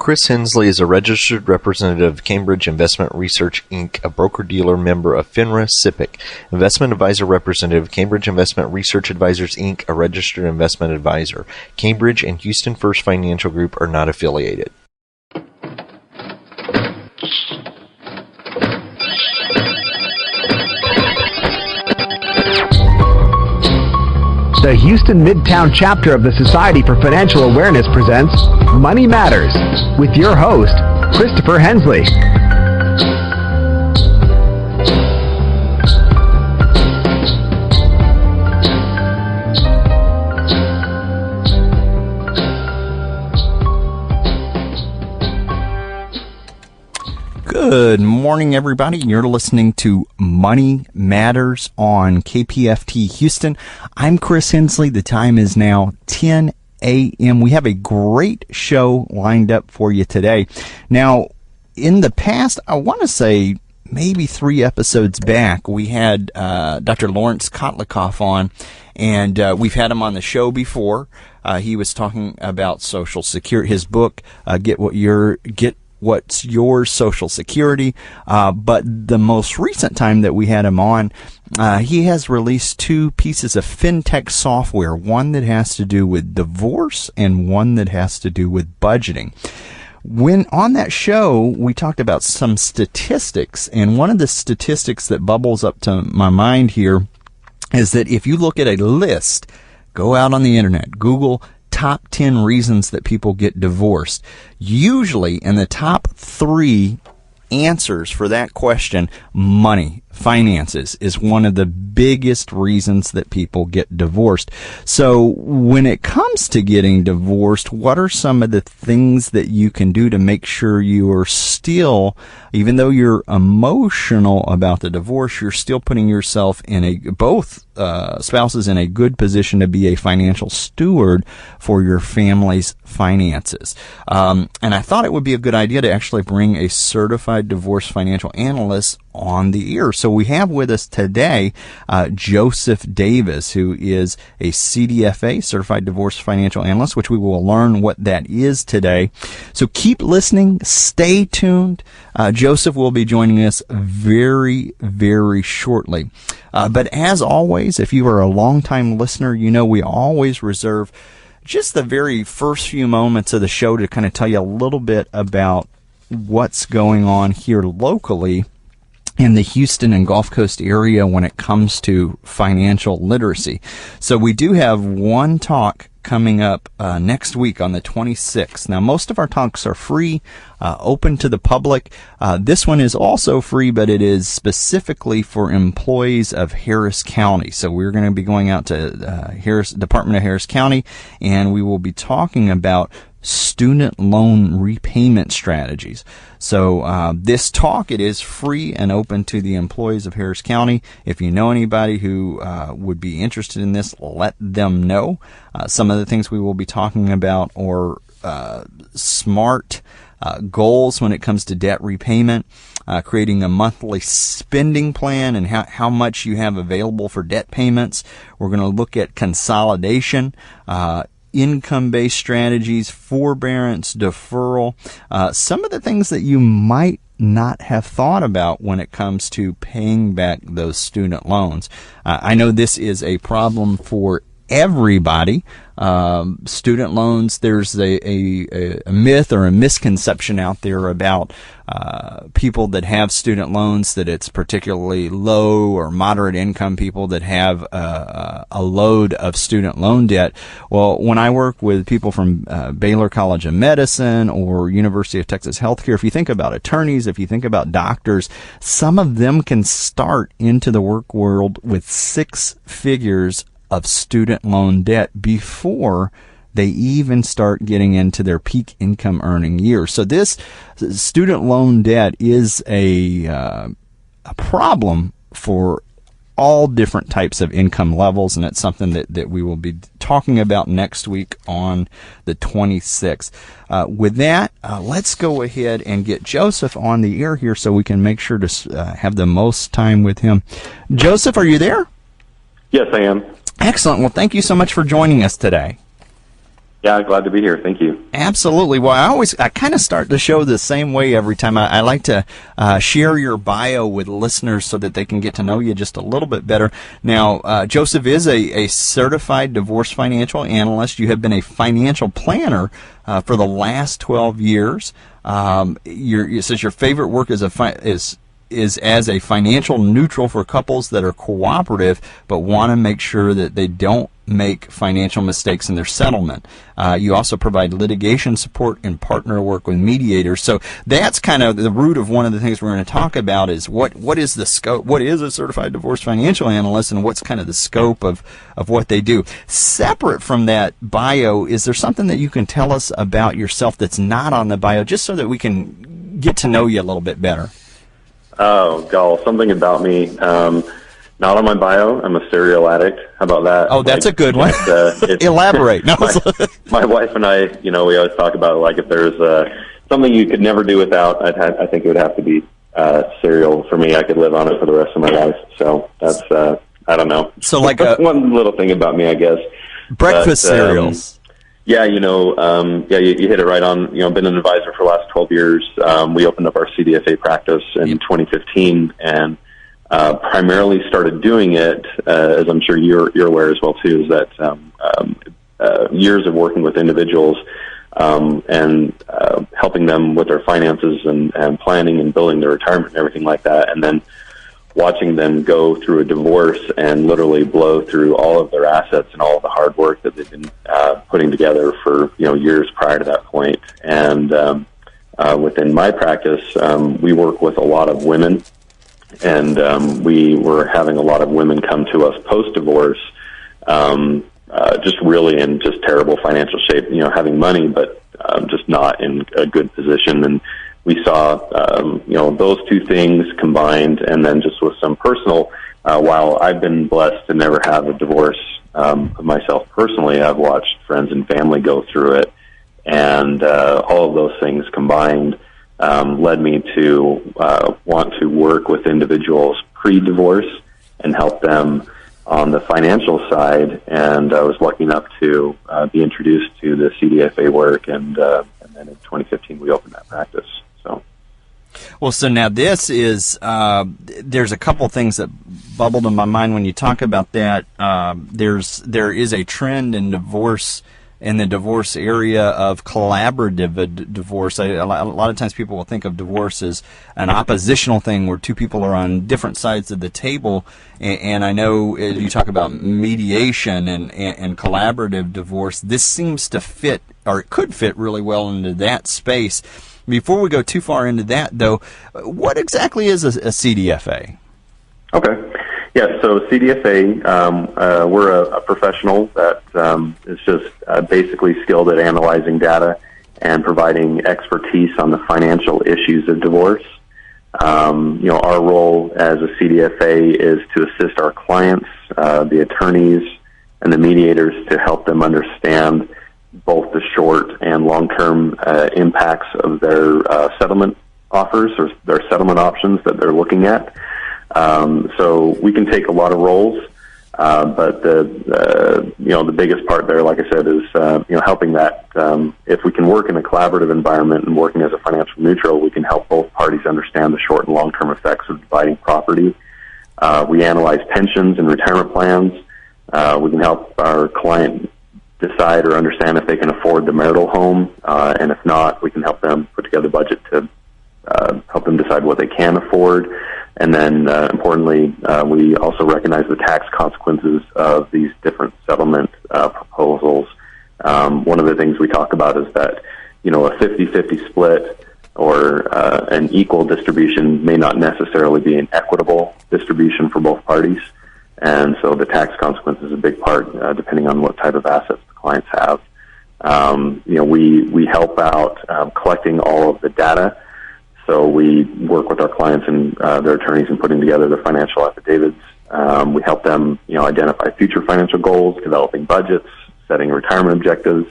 Chris Hensley is a registered representative of Cambridge Investment Research, Inc., a broker-dealer member of FINRA SIPC, investment advisor representative of Cambridge Investment Research Advisors, Inc., a registered investment advisor. Cambridge and Houston First Financial Group are not affiliated. The Houston Midtown chapter of the Society for Financial Awareness presents Money Matters with your host, Christopher Hensley. Good morning, everybody. You're listening to Money Matters on KPFT Houston. I'm Chris Hensley. The time is now 10 a.m. We have a great show lined up for you today. Now, in the past, I want to say maybe 3 episodes back, we had Dr. Lawrence Kotlikoff on, and we've had him on the show before. He was talking about Social Security, his book, What's Your Social Security? But the most recent time that we had him on, he has released 2 pieces of fintech software, one that has to do with divorce and one that has to do with budgeting. When on that show, we talked about some statistics, and one of the statistics that bubbles up to my mind here is that if you look at a list, go out on the internet, Google top 10 reasons that people get divorced. Usually in the top 3 answers for that question, money, finances, is one of the biggest reasons that people get divorced. So when it comes to getting divorced, what are some of the things that you can do to make sure you are still, even though you're emotional about the divorce, you're still putting yourself in both spouses in a good position to be a financial steward for your family's finances. And I thought it would be a good idea to actually bring a certified divorce financial analyst on the air. So we have with us today Joseph Davis, who is a CDFA, Certified Divorce Financial Analyst, which we will learn what that is today. So keep listening. Stay tuned. Joseph will be joining us very, very shortly. But as always, if you are a longtime listener, you know we always reserve just the very first few moments of the show to kind of tell you a little bit about what's going on here locally in the Houston and Gulf Coast area when it comes to financial literacy. So we do have one talk coming up next week on the 26th. Now, most of our talks are free, open to the public. This one is also free, but it is specifically for employees of Harris County. So we're going to be going out to Department of Harris County, and we will be talking about student loan repayment strategies. So this talk, it is free and open to the employees of Harris County. If you know anybody who would be interested in this, let them know. Some of the things we will be talking about are smart goals when it comes to debt repayment, creating a monthly spending plan and how much you have available for debt payments. We're going to look at consolidation, income-based strategies, forbearance, deferral, some of the things that you might not have thought about when it comes to paying back those student loans. I know this is a problem for everybody. Student loans, there's a myth or a misconception out there about people that have student loans, that it's particularly low or moderate income people that have a load of student loan debt. Well, when I work with people from Baylor College of Medicine or University of Texas Healthcare, if you think about attorneys, if you think about doctors, some of them can start into the work world with 6 figures of student loan debt before they even start getting into their peak income earning years. So this student loan debt is a problem for all different types of income levels, and it's something that we will be talking about next week on the 26th. With that, let's go ahead and get Joseph on the air here so we can make sure to have the most time with him. Joseph, are you there? Yes, I am. Excellent. Well, thank you so much for joining us today. Yeah, glad to be here. Thank you. Absolutely. Well, I kind of start the show the same way every time. I like to share your bio with listeners so that they can get to know you just a little bit better. Now, Joseph is a certified divorce financial analyst. You have been a financial planner for the last 12 years. It says your favorite work is as a financial neutral for couples that are cooperative but want to make sure that they don't make financial mistakes in their settlement. You also provide litigation support and partner work with mediators. So that's kind of the root of one of the things we're going to talk about is what is the scope, what is a certified divorce financial analyst, and what's kind of the scope of what they do. Separate from that bio, is there something that you can tell us about yourself that's not on the bio, just so that we can get to know you a little bit better? Oh, God, something about me. Not on my bio. I'm a serial addict. How about that? Oh, that's a good one. Elaborate. No. My wife and I, we always talk about like if there's something you could never do without, I think it would have to be cereal for me. I could live on it for the rest of my life. So that's I don't know. So like one little thing about me, I guess. Breakfast cereals. Yeah, you hit it right on. Been an advisor for the last 12 years. We opened up our CDFA practice in 2015, and primarily started doing it, as I'm sure you're aware as well too, is that years of working with individuals and helping them with their finances and planning and building their retirement and everything like that, and then watching them go through a divorce and literally blow through all of their assets and all of the hard work that they've been putting together for years prior to that point. And within my practice, we work with a lot of women, and we were having a lot of women come to us post-divorce, just really in just terrible financial shape, having money, but just not in a good position. And we saw, those two things combined, and then just with some personal, while I've been blessed to never have a divorce myself personally, I've watched friends and family go through it, and all of those things combined led me to want to work with individuals pre-divorce and help them on the financial side. And I was lucky enough to be introduced to the CDFA work, and then in 2015 we opened that practice. So now this is, there's a couple things that bubbled in my mind when you talk about that. There is a trend in divorce, in the divorce area, of collaborative divorce. A lot of times people will think of divorce as an oppositional thing where two people are on different sides of the table. And I know you talk about mediation and collaborative divorce. This seems to fit, or it could fit really well into that space. Before we go too far into that, though, what exactly is a CDFA? Okay. Yeah, so CDFA, we're a professional that is just basically skilled at analyzing data and providing expertise on the financial issues of divorce. Our role as a CDFA is to assist our clients, the attorneys, and the mediators to help them understand both the short and long-term impacts of their settlement offers or their settlement options that they're looking at. So we can take a lot of roles, but the biggest part there, like I said, is helping that. If we can work in a collaborative environment and working as a financial neutral, we can help both parties understand the short and long-term effects of dividing property. We analyze pensions and retirement plans. We can help our client decide or understand if they can afford the marital home, and if not, we can help them put together a budget to help them decide what they can afford. And then, importantly, we also recognize the tax consequences of these different settlement proposals. One of the things we talk about is that, a 50-50 split or an equal distribution may not necessarily be an equitable distribution for both parties. And so the tax consequence is a big part, depending on what type of assets the clients have. We help out collecting all of the data. So we work with our clients and their attorneys in putting together their financial affidavits. We help them, identify future financial goals, developing budgets, setting retirement objectives,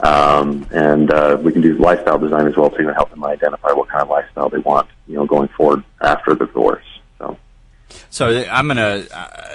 and we can do lifestyle design as well too, to help them identify what kind of lifestyle they want, going forward after the divorce. So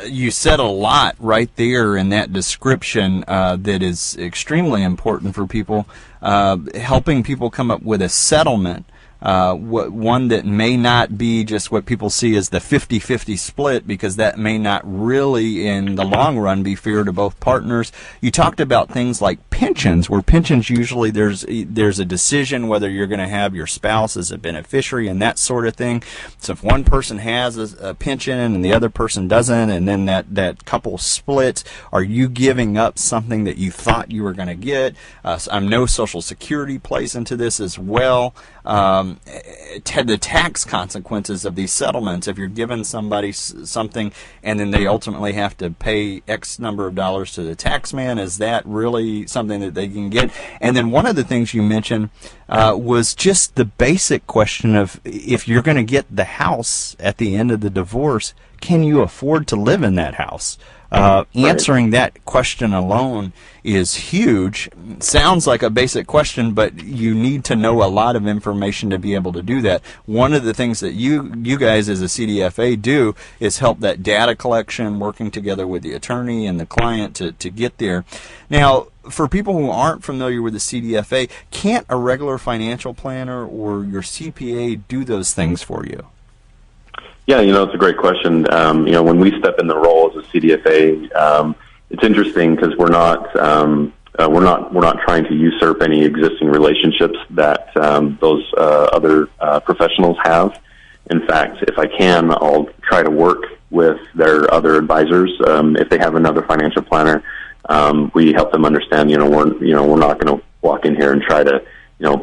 you said a lot right there in that description that is extremely important for people, helping people come up with a settlement. One that may not be just what people see as the 50-50 split, because that may not really in the long run be fair to both partners. You talked about things like pensions, where pensions usually there's a decision whether you're going to have your spouse as a beneficiary and that sort of thing. So if one person has a pension and the other person doesn't, and then that couple splits, are you giving up something that you thought you were going to get? I know Social Security plays into this as well. The tax consequences of these settlements, if you're giving somebody something and then they ultimately have to pay X number of dollars to the tax man, is that really something that they can get? And then one of the things you mentioned was just the basic question of, if you're going to get the house at the end of the divorce, can you afford to live in that house? Answering that question alone is huge. Sounds like a basic question, but you need to know a lot of information to be able to do that. One of the things that you guys as a CDFA do is help that data collection, working together with the attorney and the client to get there. Now, for people who aren't familiar with the CDFA, can't a regular financial planner or your CPA do those things for you? Yeah, it's a great question. When we step in the role as a CDFA, it's interesting because we're not trying to usurp any existing relationships that those other professionals have. In fact, if I can, I'll try to work with their other advisors. If they have another financial planner, we help them understand. We're not going to walk in here and try to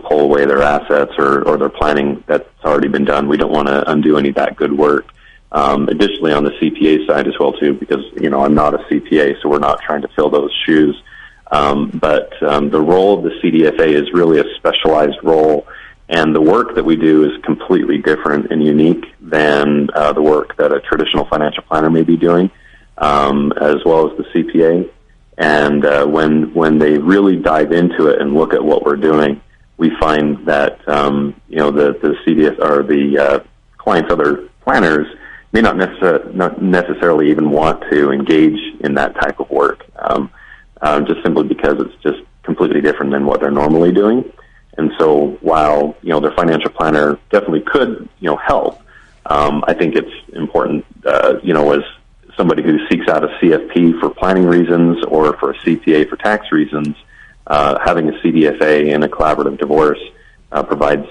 pull away their assets or their planning that's already been done. We don't want to undo any of that good work. Additionally, on the CPA side as well, too, because, I'm not a CPA, so we're not trying to fill those shoes. But the role of the CDFA is really a specialized role, and the work that we do is completely different and unique than the work that a traditional financial planner may be doing, as well as the CPA. And when they really dive into it and look at what we're doing, we find that the CDS or the client's other planners may not necessarily even want to engage in that type of work, just simply because it's just completely different than what they're normally doing. And so, while their financial planner definitely could help, I think it's important, as somebody who seeks out a CFP for planning reasons or for a CPA for tax reasons, having a CDFA in a collaborative divorce provides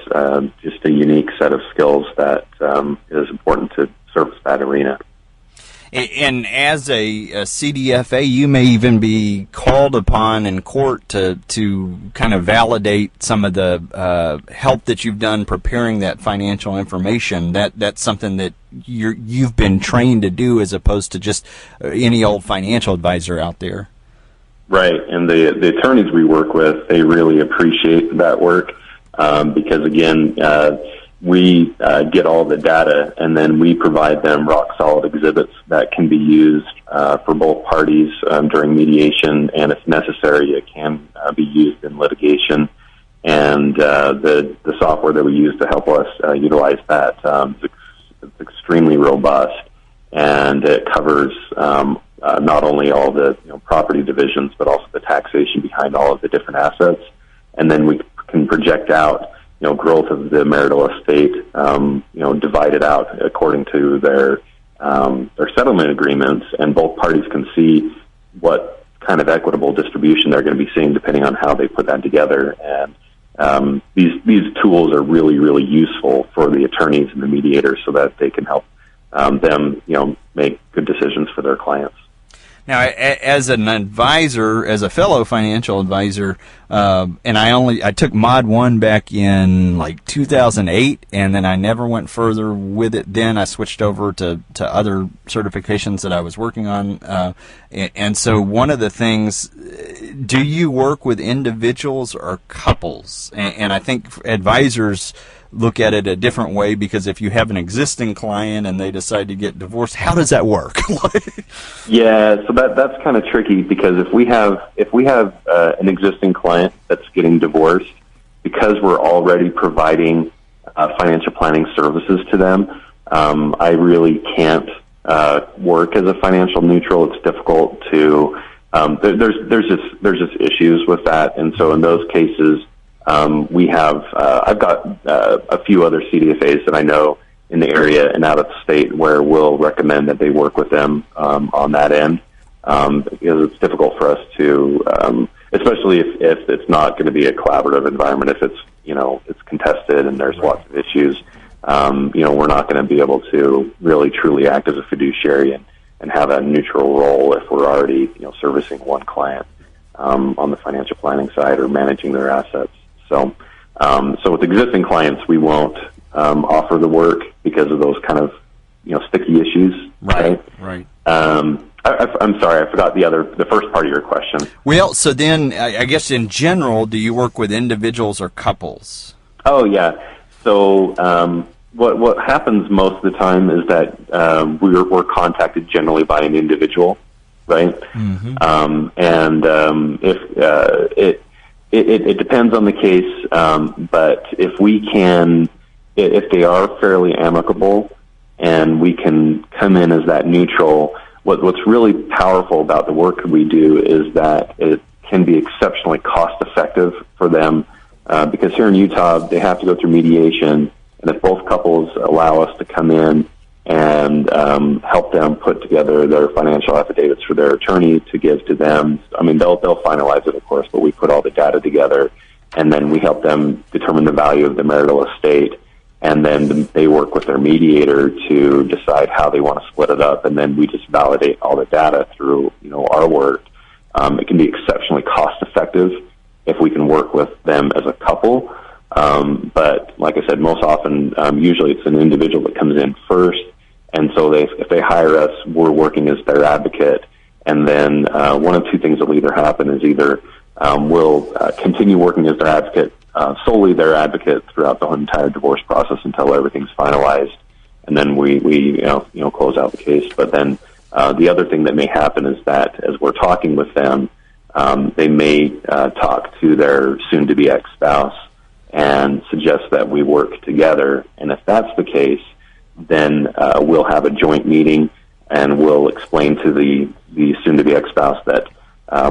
just a unique set of skills that is important to service that arena. And as a CDFA, you may even be called upon in court to kind of validate some of the help that you've done preparing that financial information. That's something that you've been trained to do, as opposed to just any old financial advisor out there. Right, and the attorneys we work with, they really appreciate that work because, again, we get all the data, and then we provide them rock-solid exhibits that can be used for both parties during mediation, and if necessary, it can be used in litigation. And the software that we use to help us utilize that it's extremely robust, and it covers not only all the property divisions, but also the taxation behind all of the different assets. And then we can project out growth of the marital estate, divided out according to their settlement agreements, and both parties can see what kind of equitable distribution they're going to be seeing depending on how they put that together. And these tools are really, really useful for the attorneys and the mediators so that they can help them, make good decisions for their clients. Now, as an advisor, as a fellow financial advisor, and I took Mod 1 back in like 2008, and then I never went further with it. Then I switched over to other certifications that I was working on. And so one of the things, do you work with individuals or couples? And I think advisors look at it a different way, because if you have an existing client and they decide to get divorced, how does that work? Yeah, so that's kind of tricky, because if we have an existing client that's getting divorced, because we're already providing financial planning services to them, I really can't work as a financial neutral. It's difficult to there's just issues with that, and so in those cases, we have I've got a few other CDFAs that I know in the area and out of the state where we'll recommend that they work with them on that end, because it's difficult for us to, especially if it's not going to be a collaborative environment. If it's it's contested and there's lots of issues, we're not going to be able to really truly act as a fiduciary and have a neutral role if we're already servicing one client on the financial planning side or managing their assets. So with existing clients, we won't offer the work because of those kind of sticky issues. Right. I'm sorry, I forgot the first part of your question. Well, so then I guess in general, do you work with individuals or couples? Oh yeah. So what happens most of the time is that we're contacted generally by an individual, right? Mm-hmm. If it depends on the case, but if they are fairly amicable and we can come in as that neutral, what's really powerful about the work we do is that it can be exceptionally cost effective for them, because here in Utah they have to go through mediation, and if both couples allow us to come in and help them put together their financial affidavits for their attorney to give to them. I mean, they'll finalize it, of course, but we put all the data together, and then we help them determine the value of the marital estate, and then they work with their mediator to decide how they want to split it up, and then we just validate all the data through our work. It can be exceptionally cost effective if we can work with them as a couple. But like I said, most often, usually it's an individual that comes in first. And so if they hire us, we're working as their advocate. And then one of two things will either happen is either we'll continue working as their advocate, solely their advocate throughout the entire divorce process until everything's finalized. And then we close out the case. But then the other thing that may happen is that as we're talking with them, they may talk to their soon-to-be ex-spouse and suggest that we work together. And if that's the case, then we'll have a joint meeting and we'll explain to the soon-to-be ex-spouse that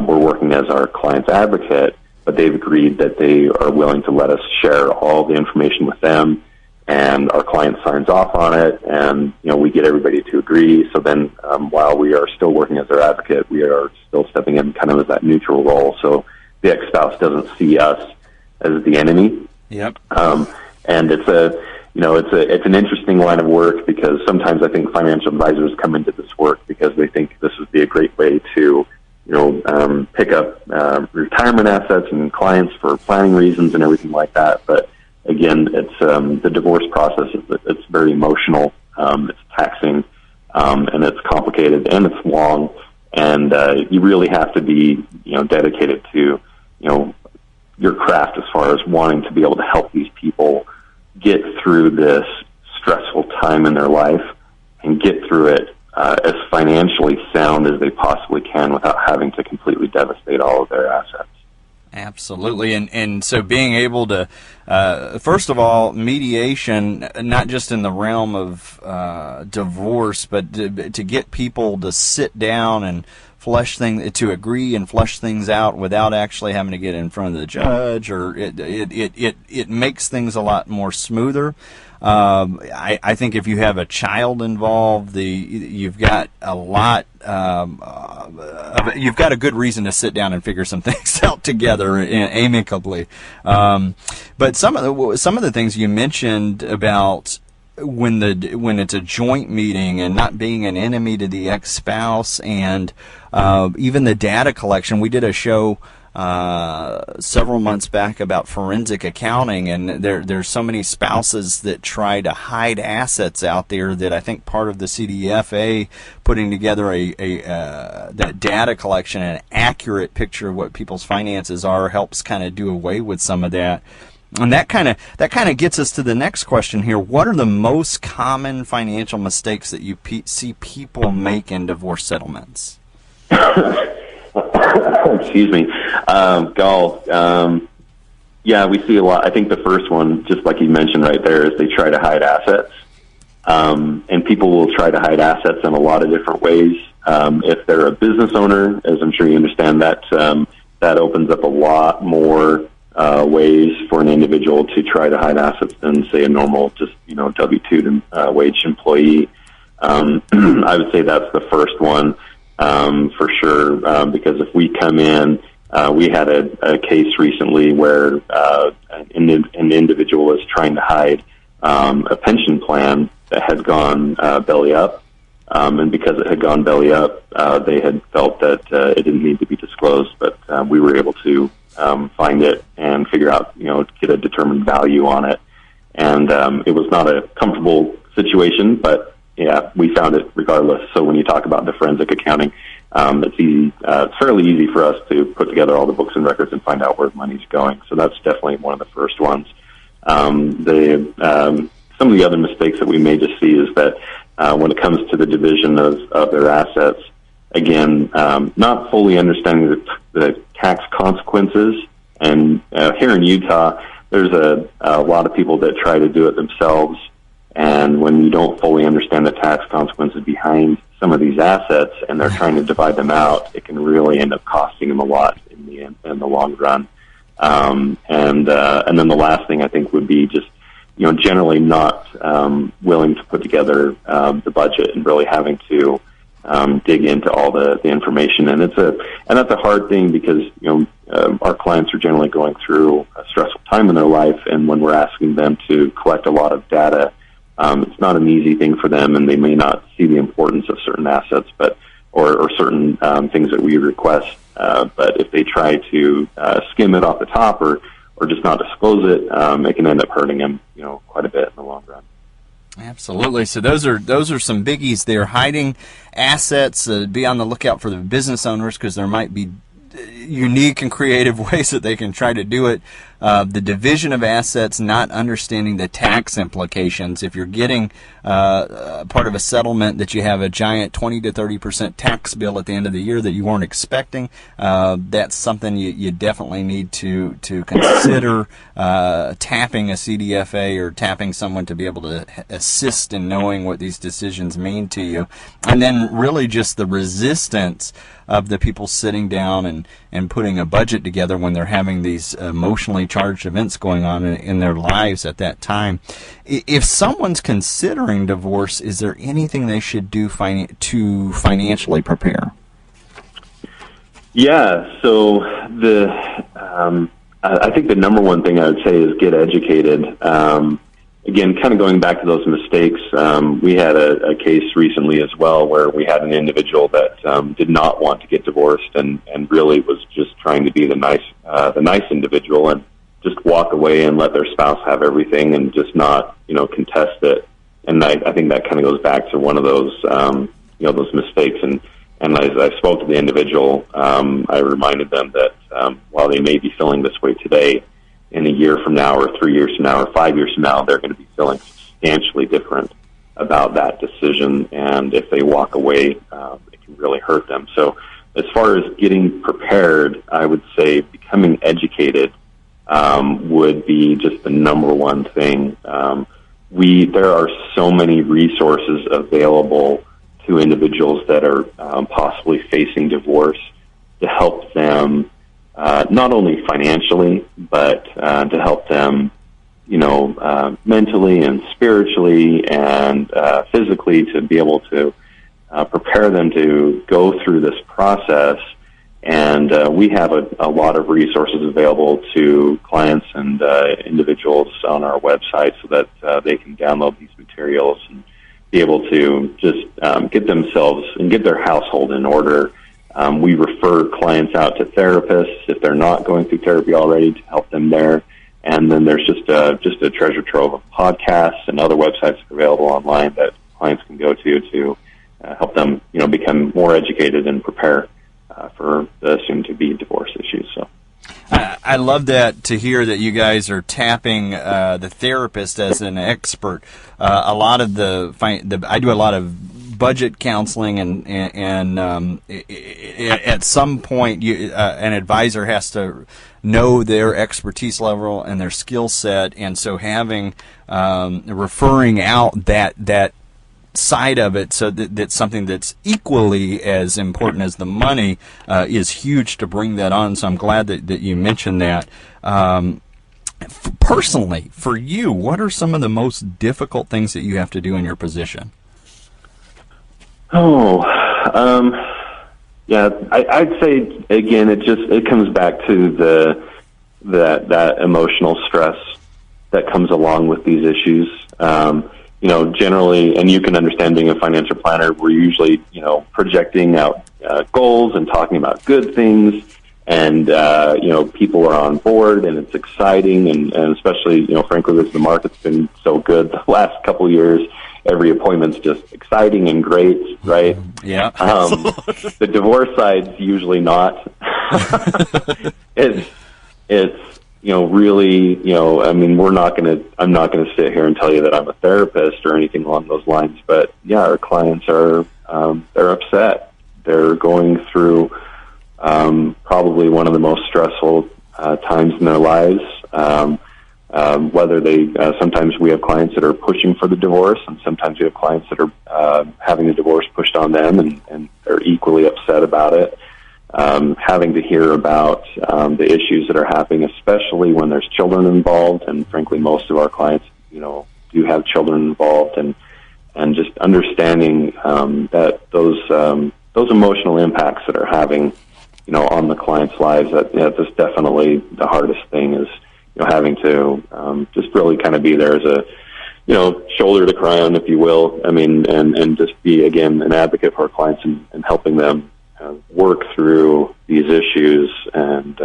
we're working as our client's advocate, but they've agreed that they are willing to let us share all the information with them, and our client signs off on it, and we get everybody to agree. So then while we are still working as their advocate, we are still stepping in kind of as that neutral role, so the ex-spouse doesn't see us as the enemy. Yep. And it's an interesting line of work, because sometimes I think financial advisors come into this work because they think this would be a great way to pick up retirement assets and clients for planning reasons and everything like that. But again, it's the divorce process. It's very emotional. It's taxing, and it's complicated, and it's long. And you really have to be dedicated to your craft as far as wanting to be able to help these people get through this stressful time in their life and get through it as financially sound as they possibly can without having to completely devastate all of their assets. Absolutely. And so being able to, first of all, mediation, not just in the realm of divorce, but to get people to sit down and to agree and flesh things out without actually having to get in front of the judge, or it makes things a lot more smoother. I think if you have a child involved, you've got a lot. You've got a good reason to sit down and figure some things out together amicably. But some of the things you mentioned about when it's a joint meeting and not being an enemy to the ex-spouse, and even the data collection. We did a show several months back about forensic accounting, and there's so many spouses that try to hide assets out there that I think part of the CDFA putting together that data collection and an accurate picture of what people's finances are helps kind of do away with some of that. And that kind of gets us to the next question here. What are the most common financial mistakes that you see people make in divorce settlements? Excuse me. Yeah, we see a lot. I think the first one, just like you mentioned right there, is they try to hide assets. And people will try to hide assets in a lot of different ways. If they're a business owner, as I'm sure you understand, that opens up a lot more ways for an individual to try to hide assets than, say, a normal, just W-2 wage employee. I would say that's the first one for sure, because if we come in, we had a case recently where an individual was trying to hide a pension plan that had gone belly up, and because it had gone belly up, they had felt that it didn't need to be disclosed, but we were able to find it and figure out, get a determined value on it. And it was not a comfortable situation, but yeah, we found it regardless. So when you talk about the forensic accounting, it's easy. It's fairly easy for us to put together all the books and records and find out where money's going. So that's definitely one of the first ones. Some of the other mistakes that we may just see is that when it comes to the division of their assets, again, not fully understanding the tax consequences. And here in Utah, there's a lot of people that try to do it themselves. And when you don't fully understand the tax consequences behind some of these assets and they're trying to divide them out, it can really end up costing them a lot in the long run. And then the last thing I think would be just, generally not willing to put together the budget and really having to dig into all the information. And that's a hard thing because our clients are generally going through a stressful time in their life, and when we're asking them to collect a lot of data, it's not an easy thing for them, and they may not see the importance of certain assets, or certain things that we request. But if they try to skim it off the top or just not disclose it, it can end up hurting them, quite a bit in the long run. Absolutely. So those are some biggies there. Hiding assets. Be on the lookout for the business owners because there might be unique and creative ways that they can try to do it. The division of assets, not understanding the tax implications. If you're getting part of a settlement that you have a giant 20 to 30% tax bill at the end of the year that you weren't expecting, that's something you definitely need to consider tapping a CDFA or tapping someone to be able to assist in knowing what these decisions mean to you. And then really just the resistance of the people sitting down and putting a budget together when they're having these emotionally charged events going on in their lives at that time. If someone's considering divorce, is there anything they should do to financially prepare? Yeah, so I think the number one thing I would say is get educated. Again, kind of going back to those mistakes, we had a case recently as well where we had an individual that did not want to get divorced and really was just trying to be the nice individual and just walk away and let their spouse have everything and just not, contest it. And I think that kind of goes back to one of those, those mistakes. And as I spoke to the individual, I reminded them that while they may be feeling this way today, in a year from now or 3 years from now or 5 years from now, they're going to be feeling substantially different about that decision. And if they walk away, it can really hurt them. So as far as getting prepared, I would say becoming educated would be just the number one thing. There are so many resources available to individuals that are possibly facing divorce to help them not only financially, but to help them, mentally and spiritually and physically to be able to prepare them to go through this process. And we have a lot of resources available to clients and individuals on our website so that they can download these materials and be able to just get themselves and get their household in order. We refer clients out to therapists if they're not going through therapy already to help them there. And then there's just a treasure trove of podcasts and other websites available online that clients can go to help them, become more educated and prepare for the soon-to-be divorce issues. So. I love that to hear that you guys are tapping the therapist as an expert. A lot of I do a lot of budget counseling, and at some point, an advisor has to know their expertise level and their skill set, and so having referring out that side of it, so that's something that's equally as important as the money, is huge to bring that on. So I'm glad that you mentioned that. Personally, for you, what are some of the most difficult things that you have to do in your position? Yeah, I'd say again, it comes back to that emotional stress that comes along with these issues. Generally, and you can understand, being a financial planner, we're usually projecting out goals and talking about good things, and people are on board, and it's exciting, and especially frankly, as the market's been so good the last couple of years, every appointment's just exciting and great, right? Yeah. The divorce side's usually not. It's really, I mean, I'm not gonna sit here and tell you that I'm a therapist or anything along those lines, but yeah, our clients are, they're upset. They're going through, probably one of the most stressful, times in their lives. Whether they, sometimes we have clients that are pushing for the divorce, and sometimes we have clients that are, having the divorce pushed on them, and they're equally upset about it. Having to hear about the issues that are happening, especially when there's children involved, and frankly, most of our clients, do have children involved, and just understanding that those emotional impacts that are having, on the clients' lives, that's definitely the hardest thing, is having to just really kind of be there as a shoulder to cry on, if you will. I mean, and just be, again, an advocate for our clients, and helping them work through these issues, and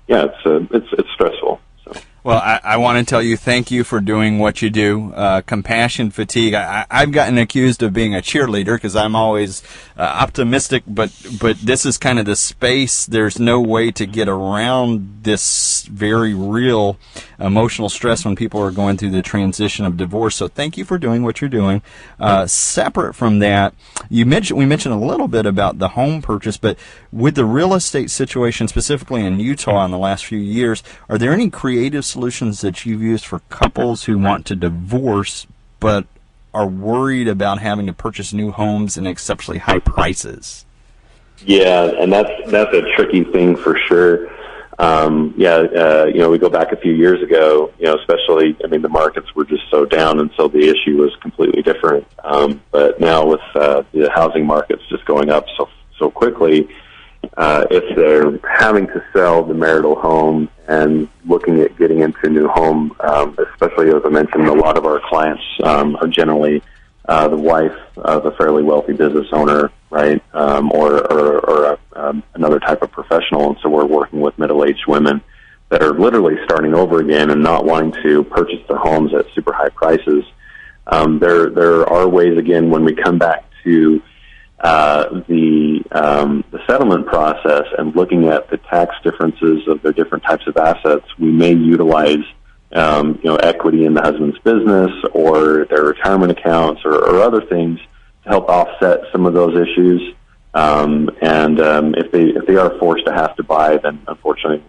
it's stressful. So. Well, I want to tell you thank you for doing what you do. Compassion fatigue. I've gotten accused of being a cheerleader because I'm always optimistic, but this is kind of the space. There's no way to get around this very real emotional stress when people are going through the transition of divorce. So thank you for doing what you're doing. Separate from that, we mentioned a little bit about the home purchase, but with the real estate situation, specifically in Utah in the last few years, are there any creative solutions that you've used for couples who want to divorce but are worried about having to purchase new homes in exceptionally high prices? Yeah, and that's a tricky thing for sure. We go back a few years ago, especially, I mean, the markets were just so down, and so the issue was completely different. But now with the housing markets just going up so quickly, if they're having to sell the marital home and looking at getting into a new home, especially, as I mentioned, a lot of our clients are generally the wife of a fairly wealthy business owner, right, or another type of professional, and so we're working with middle-aged women that are literally starting over again and not wanting to purchase their homes at super high prices. There are ways, again, when we come back to the settlement process and looking at the tax differences of their different types of assets, we may utilize equity in the husband's business or their retirement accounts or other things to help offset some of those issues. If they are forced to have to buy, then unfortunately,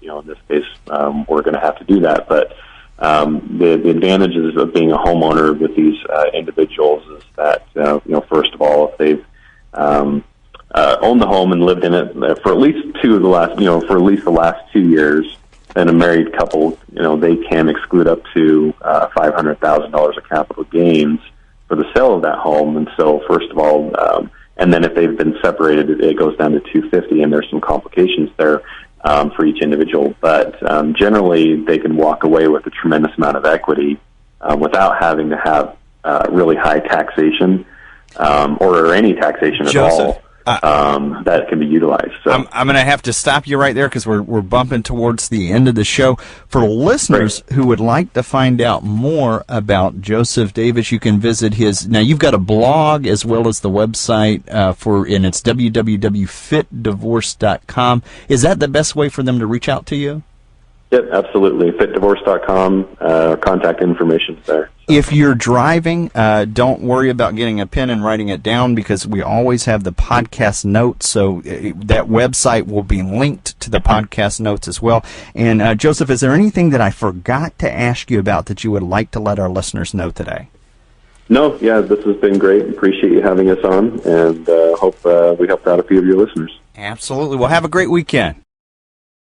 in this case, we're going to have to do that. But the advantages of being a homeowner with these individuals is that first of all, if they've owned the home and lived in it for at least the last 2 years, then a married couple, they can exclude up to $500,000 of capital gains for the sale of that home. And so, first of all, and then if they've been separated, it goes down to $250,000, and there's some complications there for each individual. But generally, they can walk away with a tremendous amount of equity without having to have really high taxation or any taxation at all. That can be utilized. So. I'm going to have to stop you right there because we're bumping towards the end of the show. For listeners who would like to find out more about Joseph Davis, you can visit his. Now, you've got a blog as well as the website and it's www.fitdivorce.com. Is that the best way for them to reach out to you? Yep, absolutely. Fitdivorce.com, contact information's there. If you're driving, don't worry about getting a pen and writing it down, because we always have the podcast notes, so that website will be linked to the podcast notes as well. And Joseph, is there anything that I forgot to ask you about that you would like to let our listeners know today? No, yeah, this has been great. Appreciate you having us on, and hope we helped out a few of your listeners. Absolutely. Well, have a great weekend.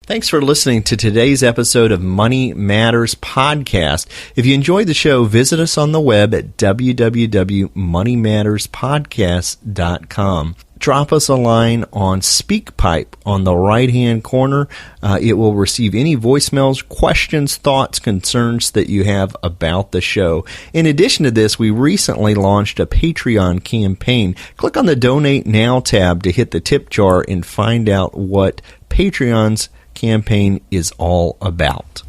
Thanks for listening to today's episode of Money Matters Podcast. If you enjoyed the show, visit us on the web at www.moneymatterspodcast.com. Drop us a line on SpeakPipe on the right-hand corner. It will receive any voicemails, questions, thoughts, concerns that you have about the show. In addition to this, we recently launched a Patreon campaign. Click on the Donate Now tab to hit the tip jar and find out what Patreon's campaign is all about.